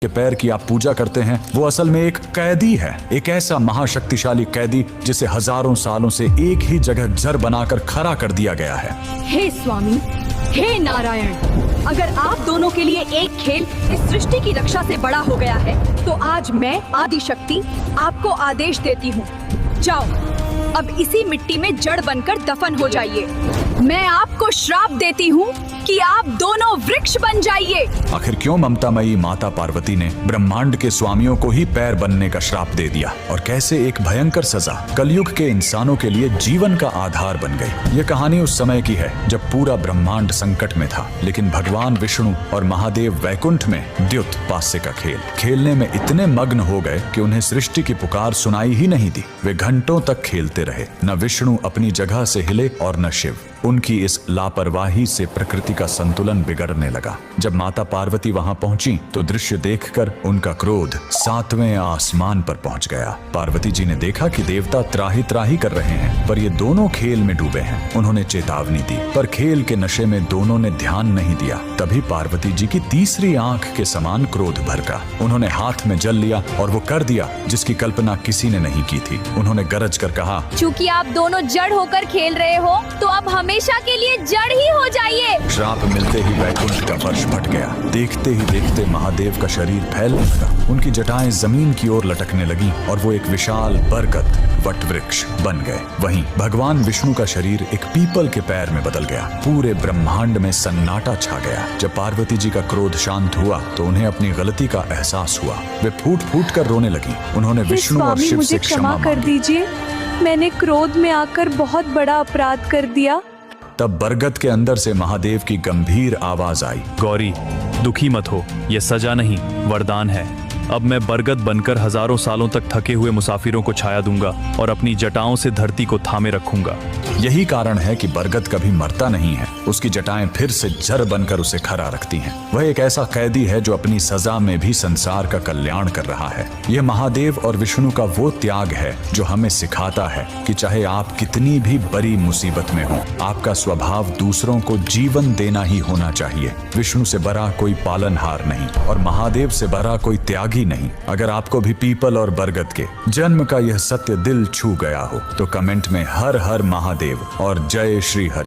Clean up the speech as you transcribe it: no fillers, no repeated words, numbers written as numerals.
के पैर की आप पूजा करते हैं वो असल में एक कैदी है, एक ऐसा महाशक्तिशाली कैदी जिसे हजारों सालों से एक ही जगह जर बनाकर खड़ा कर दिया गया है। हे स्वामी, हे नारायण, अगर आप दोनों के लिए एक खेल इस सृष्टि की रक्षा से बड़ा हो गया है तो आज मैं आदिशक्ति आपको आदेश देती हूँ, जाओ अब इसी मिट्टी में जड़ बनकर दफन हो जाइए। मैं आपको श्राप देती हूँ कि आप दोनों वृक्ष बन जाइए। आखिर क्यों ममतामयी माता पार्वती ने ब्रह्मांड के स्वामियों को ही पैर बनने का श्राप दे दिया और कैसे एक भयंकर सजा कलयुग के इंसानों के लिए जीवन का आधार बन गई। ये कहानी उस समय की है जब पूरा ब्रह्मांड संकट में था, लेकिन भगवान विष्णु और महादेव वैकुंठ में द्युत पास्य का खेल खेलने में इतने मग्न हो गए कि उन्हें सृष्टि की पुकार सुनाई ही नहीं दी। वे घंटों तक खेलते रहे, न विष्णु अपनी जगह से हिले और न शिव। उनकी इस लापरवाही से प्रकृति का संतुलन बिगड़ने लगा। जब माता पार्वती वहां पहुंची तो दृश्य देखकर उनका क्रोध 7वें आसमान पर पहुंच गया। पार्वती जी ने देखा कि देवता त्राही त्राही कर रहे हैं, पर ये दोनों खेल में डूबे हैं। उन्होंने चेतावनी दी, पर खेल के नशे में दोनों ने ध्यान नहीं दिया। तभी पार्वती जी की तीसरी आंख के समान क्रोध भड़का। उन्होंने हाथ में जल लिया और वो कर दिया जिसकी कल्पना किसी ने नहीं की थी। उन्होंने गरज कर कहा, चूंकि आप दोनों जड़ होकर खेल रहे हो तो अब हमेशा के लिए जड़ ही हो जाइए। श्राप मिलते ही वैकुंठ का फर्श फट गया। देखते ही देखते महादेव का शरीर फैलने लगा, उनकी जटाएं जमीन की ओर लटकने लगी और वो एक विशाल बरगद वट वृक्ष बन गए। वहीं भगवान विष्णु का शरीर एक पीपल के पैर में बदल गया। पूरे ब्रह्मांड में सन्नाटा छा गया। जब पार्वती जी का क्रोध शांत हुआ तो उन्हें अपनी गलती का एहसास हुआ। वे फूट फूट कर रोने लगी। उन्होंने विष्णु और शिव से क्षमा कर दीजिए, मैंने क्रोध में आकर बहुत बड़ा अपराध कर दिया। तब बरगद के अंदर से महादेव की गंभीर आवाज आई, गौरी, दुखी मत हो, यह सजा नहीं वरदान है। अब मैं बरगद बनकर हजारों सालों तक थके हुए मुसाफिरों को छाया दूंगा और अपनी जटाओं से धरती को थामे रखूंगा। यही कारण है कि बरगद कभी मरता नहीं है। उसकी जटाएं फिर से जड़ बनकर उसे खड़ा रखती हैं। वह एक ऐसा कैदी है जो अपनी सजा में भी संसार का कल्याण कर रहा है। यह महादेव और विष्णु का वो त्याग है जो हमें सिखाता है कि चाहे आप कितनी भी बड़ी मुसीबत में हो, आपका स्वभाव दूसरों को जीवन देना ही होना चाहिए। विष्णु से बड़ा कोई पालनहार नहीं और महादेव से बड़ा कोई त्यागी नहीं। अगर आपको भी पीपल और बरगद के जन्म का यह सत्य दिल छू गया हो तो कमेंट में हर हर महादेव और जय श्री हरि